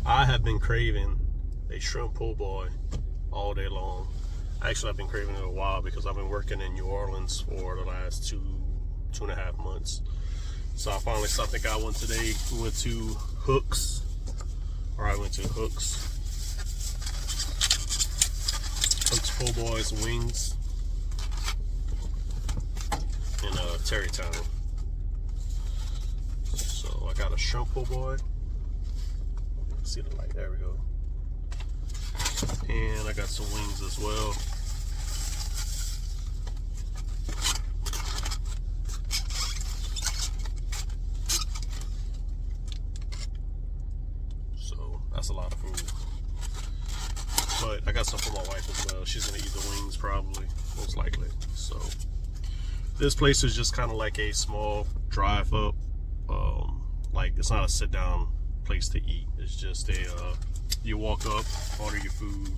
I have been craving a shrimp po' boy all day long. Actually, I've been craving it a while because I've been working in New Orleans for the last two and a half months. So I finally stopped and got one today. We went to Hooks, or I went to Hooks po' boys wings in Terrytown. So I got a shrimp po' boy. See the light, there we go. And I got some wings as well. So that's a lot of food. But I got some for my wife as well. She's gonna eat the wings probably, most likely. So this place is just kind of like a small drive up. Like it's not a sit down place to eat. It's just a you walk up, order your food.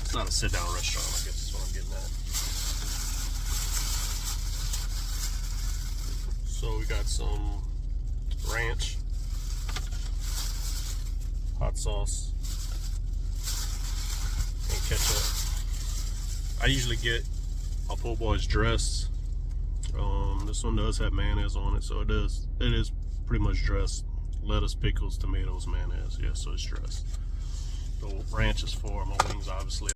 It's not a sit down restaurant, I guess is what I'm getting at. So we got some ranch, hot sauce, and ketchup. I usually get a po' boy's dressed. This one does have mayonnaise on it, so it is pretty much dressed. Lettuce, pickles, tomatoes, mayonnaise. Yeah, so it's dressed. The ranch is for my wings, obviously.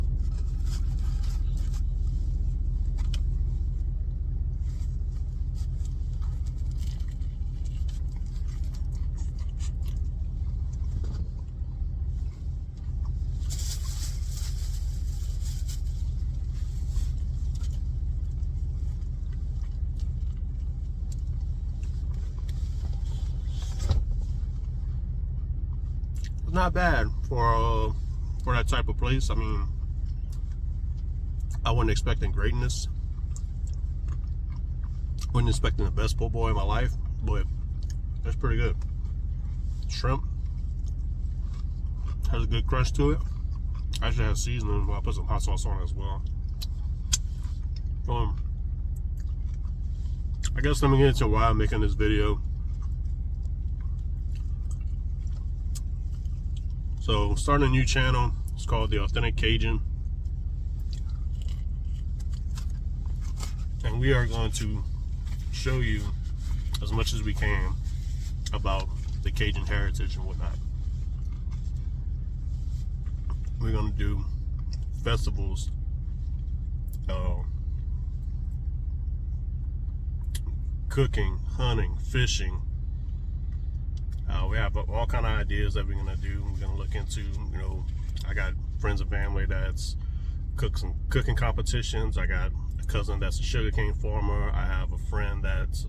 Not bad for that type of place. I mean, I wasn't expecting greatness. Wasn't expecting the best po' boy in my life, but that's pretty good. Shrimp has a good crunch to it. Actually has seasoning. Well, I put some hot sauce on it as well. I guess let me get into why I'm making this video. So, starting a new channel. It's called The Authentic Cajun. And we are going to show you as much as we can about the Cajun heritage and whatnot. We're going to do festivals, cooking, hunting, fishing. We have all kind of ideas that we're gonna do. We're gonna look into, I got friends and family that's cooking competitions. I got a cousin that's a sugarcane farmer. I have a friend that's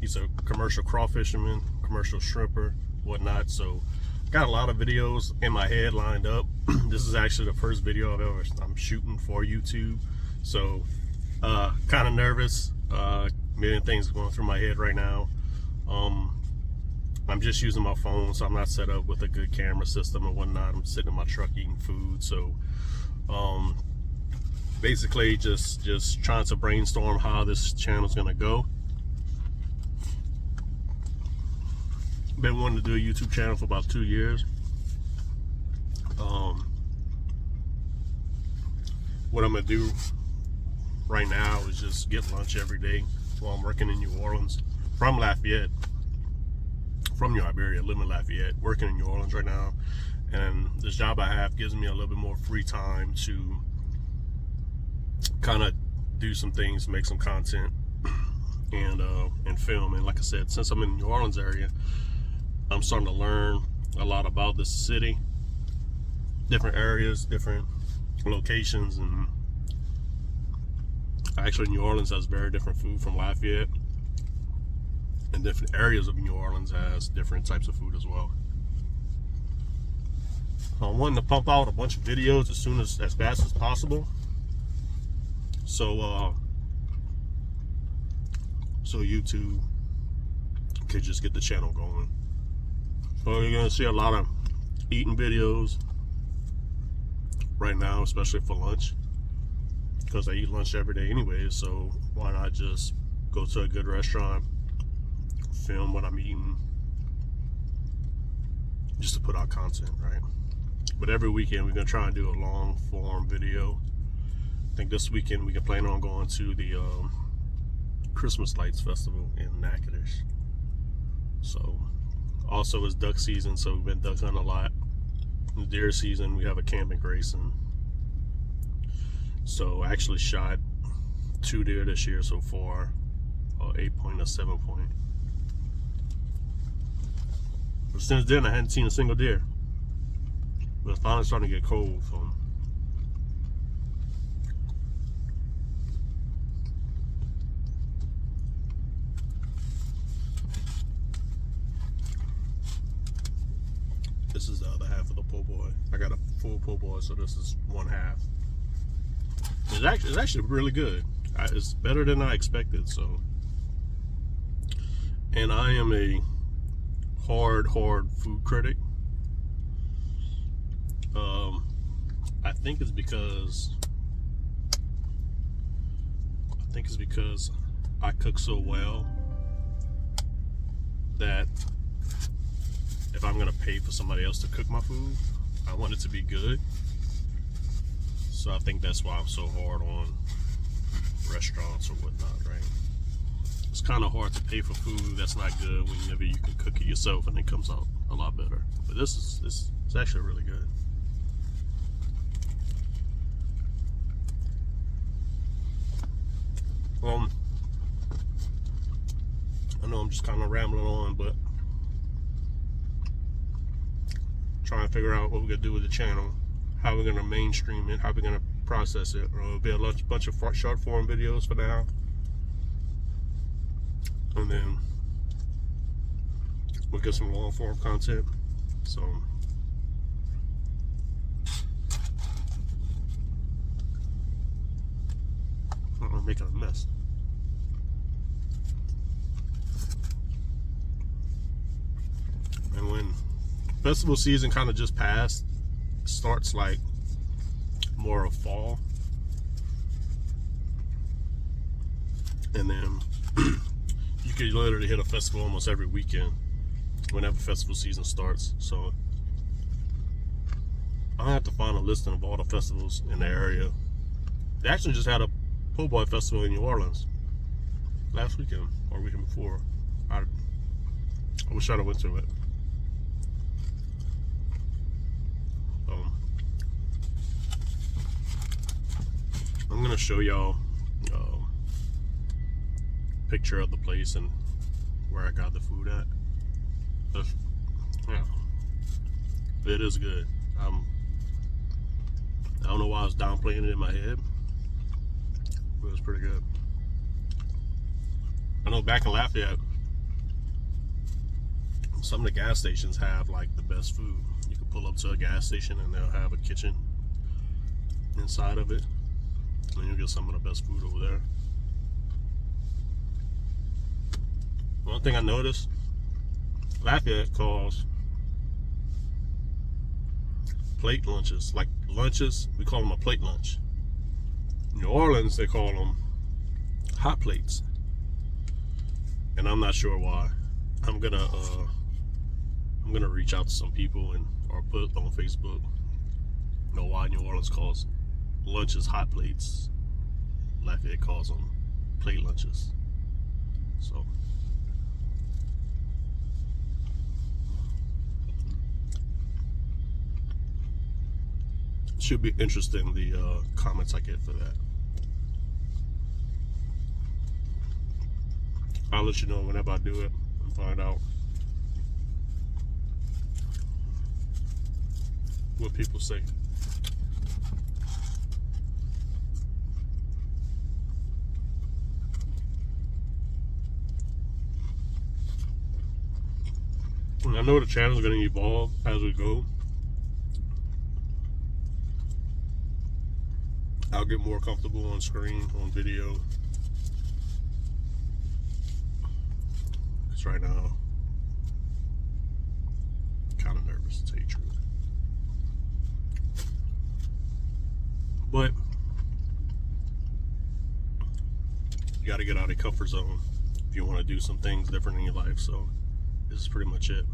he's a commercial crawfisherman, commercial shrimper, whatnot. So got a lot of videos in my head lined up. This is actually the first video I'm shooting for YouTube. So kind of nervous. Million things going through my head right now. I'm just using my phone, so I'm not set up with a good camera system and whatnot. I'm sitting in my truck eating food, so basically just trying to brainstorm how this channel is gonna go. Been wanting to do a YouTube channel for about 2 years. What I'm gonna do right now is just get lunch every day while I'm working in New Orleans from Lafayette, from New Iberia, living in Lafayette, working in New Orleans right now. And this job I have gives me a little bit more free time to kind of do some things, make some content, and film. And like I said, since I'm in the New Orleans area, I'm starting to learn a lot about the city, different areas, different locations, and actually New Orleans has very different food from Lafayette, and different areas of New Orleans has different types of food as well. I'm wanting to pump out a bunch of videos as fast as possible, so YouTube could just get the channel going. So you're gonna see a lot of eating videos right now, especially for lunch, because I eat lunch every day anyway. So why not just go to a good restaurant, film what I'm eating just to put out content, right? But every weekend we're gonna try and do a long form video. I think this weekend we can plan on going to the Christmas Lights Festival in Natchitoches. So also it's duck season, so we've been duck hunting a lot. In deer season we have a camping racing. So I actually shot 2 deer this year so far, 8 point and 7 point. But since then I hadn't seen a single deer. But it's finally starting to get cold, so this is the other half of the po' boy. I got a full po' boy, so this is one half. It's actually really good. It's better than I expected. So, and I am a hard food critic. I think it's because I cook so well that if I'm gonna pay for somebody else to cook my food, I want it to be good. So I think that's why I'm so hard on restaurants or whatnot, right? It's kind of hard to pay for food that's not good whenever you can cook it yourself and it comes out a lot better. But this is actually really good. I know I'm just kind of rambling on, but trying to figure out what we're gonna do with the channel, how we're gonna mainstream it, how we're gonna process it. It'll be a bunch of short form videos for now, and then we'll get some long form content. So I'm making a mess. And when festival season kind of just passed, it starts like more of fall, and then you could literally hit a festival almost every weekend whenever festival season starts. So I have to find a listing of all the festivals in the area. They actually just had a po' boy festival in New Orleans last weekend or weekend before. I wish I'd have went to it. I'm gonna show y'all a picture of the place and where I got the food at. Yeah, it is good. I don't know why I was downplaying it in my head, but it's pretty good. I know back in Lafayette, some of the gas stations have like the best food. You can pull up to a gas station and they'll have a kitchen inside of it, and you'll get some of the best food over there. One thing I noticed, Lafayette calls plate lunches, like lunches, we call them a plate lunch. New Orleans, they call them hot plates, and I'm not sure why. I'm gonna reach out to some people and or put on Facebook, you know, why New Orleans calls lunches hot plates, Lafayette calls them plate lunches. So should be interesting, the comments I get for that. I'll let you know whenever I do it and find out what people say. And I know the channel is going to evolve as we go. I'll get more comfortable on screen, on video. Because right now, I'm kind of nervous to tell you the truth. But you got to get out of your comfort zone if you want to do some things different in your life. So this is pretty much it.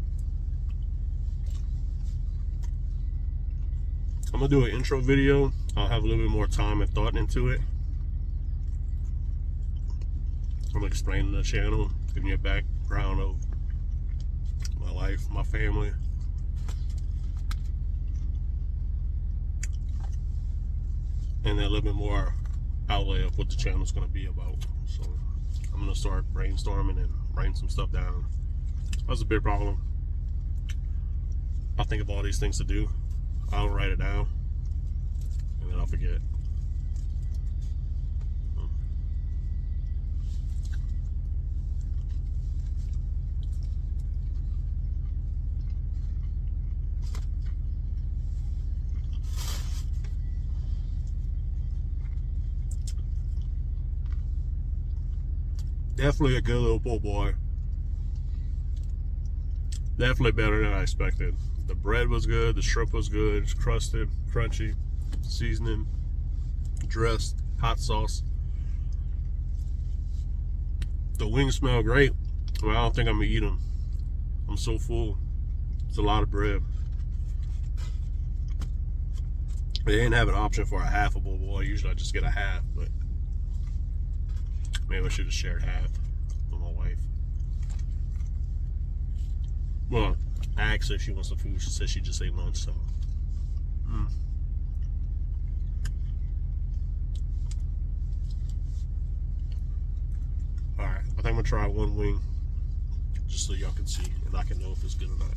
I'm gonna do an intro video. I'll have a little bit more time and thought into it. I'm gonna explain the channel, giving you a background of my life, my family. And then a little bit more outlay of what the channel is gonna be about. So I'm gonna start brainstorming and writing some stuff down. That's a big problem. I think of all these things to do. I'll write it down and then I'll forget. Definitely a good little po' boy. Definitely better than I expected. The bread was good, the shrimp was good, it's crusted, crunchy, seasoning, dressed, hot sauce. The wings smell great. Well, I don't think I'm gonna eat them. I'm so full. It's a lot of bread. They didn't have an option for a half of po' boy. Usually I just get a half, but maybe I should have shared half with my wife. Well, I asked her if she wants some food. She said she just ate lunch, so. Alright, I think I'm gonna try one wing just so y'all can see and I can know if it's good or not.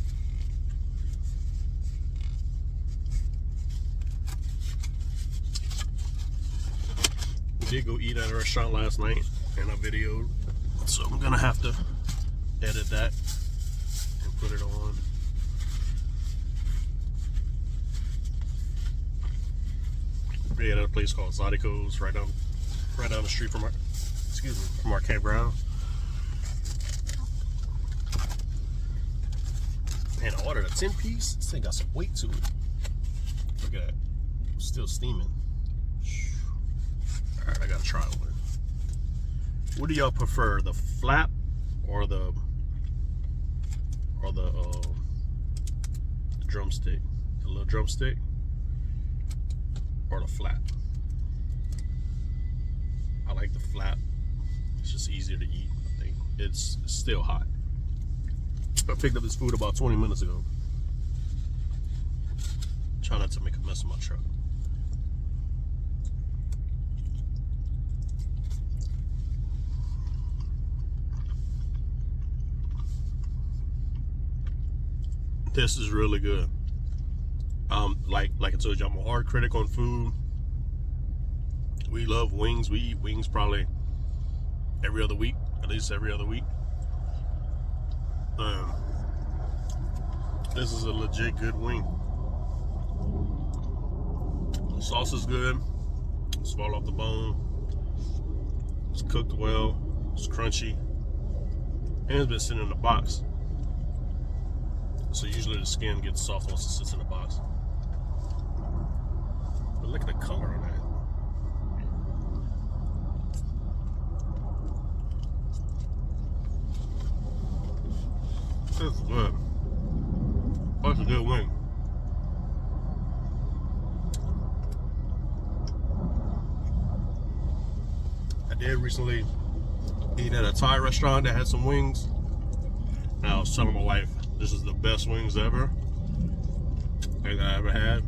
We did go eat at a restaurant last night and I videoed, so I'm gonna have to edit that and put it on. We ate at a place called Zydeco's right down the street from our campground. And I ordered a 10-piece. This thing got some weight to it. Look at that. Still steaming. Alright, I gotta try one. What do y'all prefer? The flap or the drumstick? The little drumstick? Or the flap? I like the flap. It's just easier to eat, I think. It's still hot. I picked up this food about 20 minutes ago. Try not to make a mess of my truck. This is really good. Like I told you, I'm a hard critic on food. We love wings. We eat wings probably every other week, at least every other week. This is a legit good wing. The sauce is good. It's fall off the bone. It's cooked well. It's crunchy. And it's been sitting in the box. So usually the skin gets soft once it sits in the box. But look at the color on that. This is good. That's a good wing. I did recently eat at a Thai restaurant that had some wings. And I was telling my wife, this is the best wings ever that I ever had.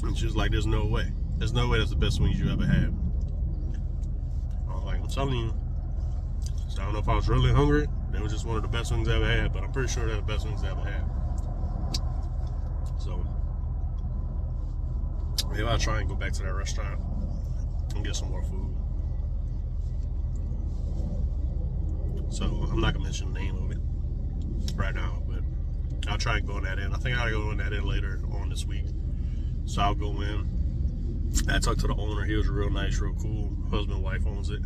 And she was like, there's no way. There's no way that's the best wings you ever had. I was like, I'm telling you. So I don't know if I was really hungry. They were just one of the best wings I ever had, but I'm pretty sure they're the best wings I ever had. So maybe I'll try and go back to that restaurant and get some more food. So I'm not gonna mention the name of it right now, but I'll try and go in that in. I think I'll go in that in later on this week. So I'll go in. I talked to the owner. He was real nice, real cool. Husband and wife owns it.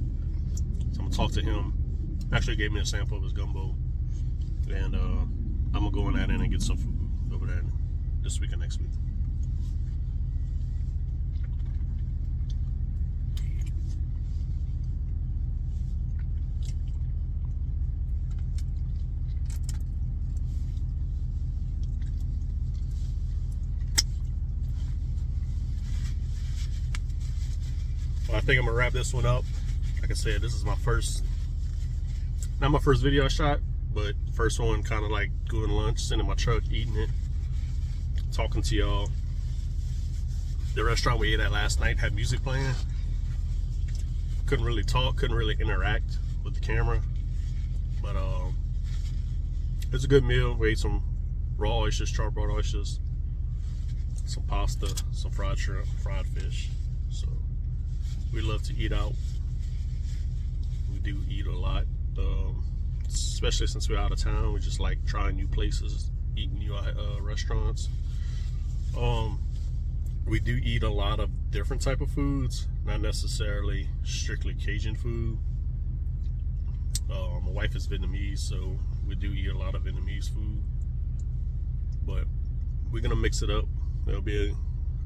So I'm gonna talk to him. Actually gave me a sample of his gumbo. And I'm gonna go in that in and get some food over there this week and next week. think I'm gonna wrap this one up. Like I said, this is my first, not my first video I shot, but first one kind of like going to lunch, sitting in my truck, eating it, talking to y'all. The restaurant we ate at last night had music playing. Couldn't really talk, couldn't really interact with the camera, but it's a good meal. We ate some raw oysters, charbroiled oysters, some pasta, some fried shrimp, fried fish. So we love to eat out. We do eat a lot, especially since we're out of town. We just like trying new places, eating new restaurants. We do eat a lot of different type of foods, not necessarily strictly Cajun food. My wife is Vietnamese, so we do eat a lot of Vietnamese food, but we're gonna mix it up. It'll be,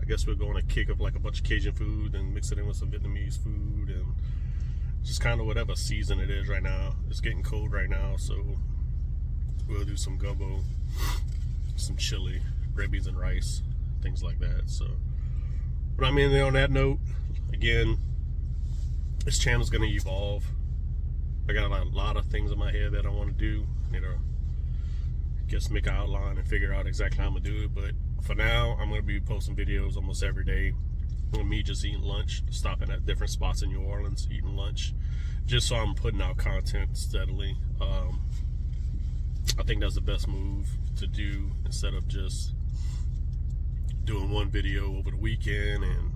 I guess we're going to kick up like a bunch of Cajun food and mix it in with some Vietnamese food, and just kind of whatever season it is right now. It's getting cold right now, so we'll do some gumbo, some chili, red beans and rice, things like that. So, but I mean, on that note, again, this channel's gonna evolve. I got a lot of things in my head that I want to do. You know, just make an outline and figure out exactly how I'm gonna do it. But for now, I'm gonna be posting videos almost every day of me just eating lunch, stopping at different spots in New Orleans, eating lunch, just so I'm putting out content steadily. I think that's the best move to do, instead of just doing one video over the weekend and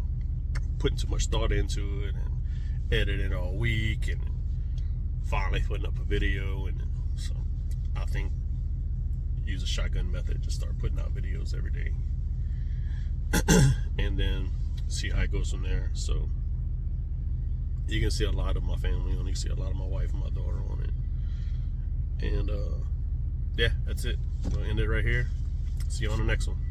putting too much thought into it and editing all week and finally putting up a video. And so I think use a shotgun method, just start putting out videos every day and then see how it goes from there. So you can see a lot of my family on it, you see a lot of my wife and my daughter on it. And yeah, that's it. I'll end it right here. See you on the next one.